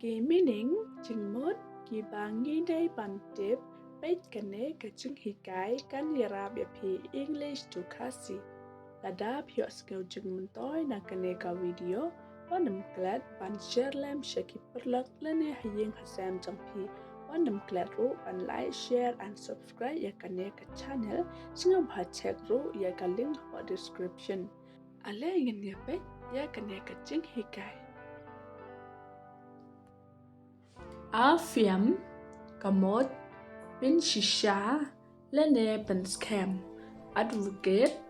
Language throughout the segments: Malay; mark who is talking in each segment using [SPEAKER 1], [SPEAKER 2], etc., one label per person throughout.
[SPEAKER 1] Meaning Jingmut, Kiba bantip, peitkane Jinghikai kan iarap iaphi English to Khasi. Ladap yuk skill Jingmutoy na kaneka video, wanam glad ban share lem shaki perlak lene haying hasam jampi. Wanam glad ru ban like, share and subscribe ya kaneka channel, singa check ru ya ka link for description. Ale ingin yapet ya kaneka Jinghikai. Phiếm, Kamot, Bin Shisha, Lene Ben Scam, Advocate,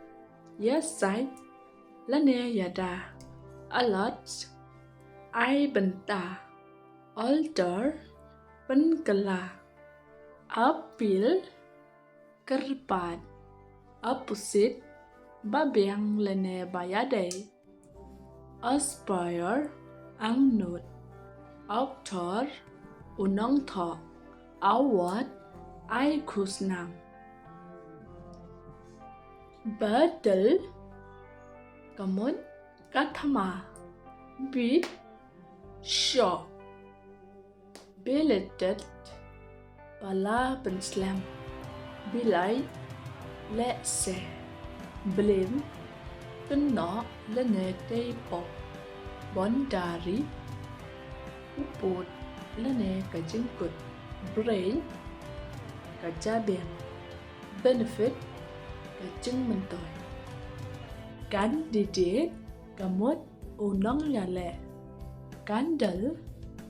[SPEAKER 1] Yes Side, Lene Yada, Alot, I Benta, Alter, Ben Kala, Appeal, Kerpat, Opposite, Babiang Lene Bayade, Aspire, Angnut, Autor, Unong Thọ, Awat, Ai Khusnam. Battle, Kamut, Kathama, Beat, Shaw, Belated, Bala Ben Slam, Bilai, Let's say, Blame, Ben Nọ, Lene Tây Pop, Bondari, Uput, Lene ka Jingmut, Brain, ka Jabian, Benefit, ka Jingmutoy, Candidate, ka Mut, Unong Yale, Candle,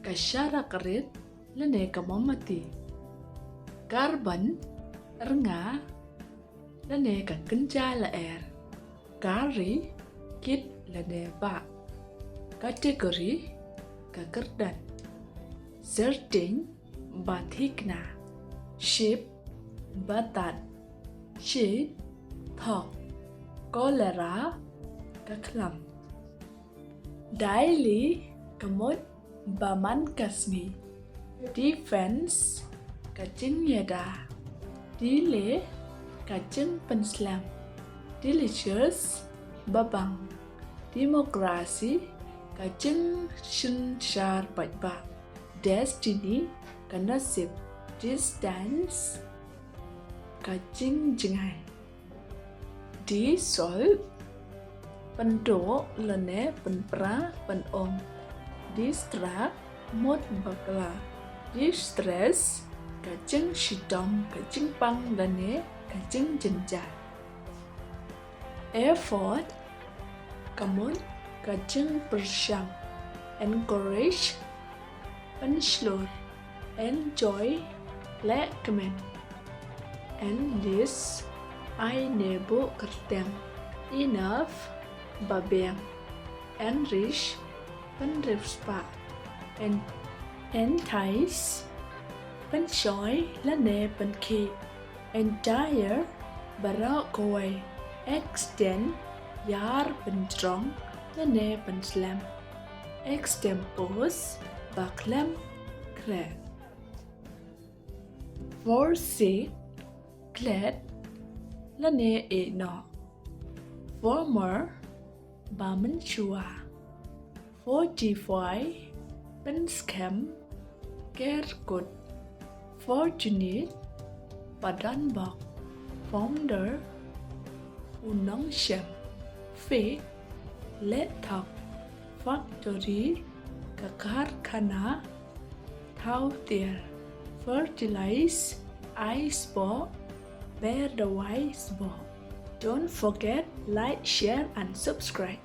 [SPEAKER 1] ka Syarakarit, Lene ka Mamati, Carbon, Renga, Lene ka Kenja Laer, Kari, Kit Lene Ba, Category, ka Kerdan, Certain, Bathikna, Ship, Batat, Sheet, Thok, Cholera, Kaklam, Daily, Kamut, Baman Kasmi, Defense, Kacing Yada, Delay, Kacing Penslam, Delicious, Babang, Demokrasi, Kacing Shin Shar Batba, Destiny, Kanasip, Distance, Kacing Jingai, Dissolve, Pendo, Lene, Penpra, Penom, Distract, Mot Bakla, Distress, Kacing Shidom, Kacing Pang Lene, Kacing Jenja, Effort, Kamut, Kacing Persyang, Encourage, Penslur, Enjoy, Recommend, Enlist, I Nebo Kertem, Enough, Babiang, Enrich, Penripspa, Entice, Penshoy, Lene Penki, Entire, Barakaway, Extend, Yar Penstrong, Lene Penslam, Extempos, Baklam, Crab. Forsake, Glad, Lene No. Former, Bamenshua. Fortify, Penscam, Kerkut. Fortunate, Padanbok. Founder, Unong Shem. Fake, Let Talk. Factory, Kakarkhana, Thao Tier, Fertilize, Ice Ball, Bear the Wise Ball. Don't forget, like, share and subscribe.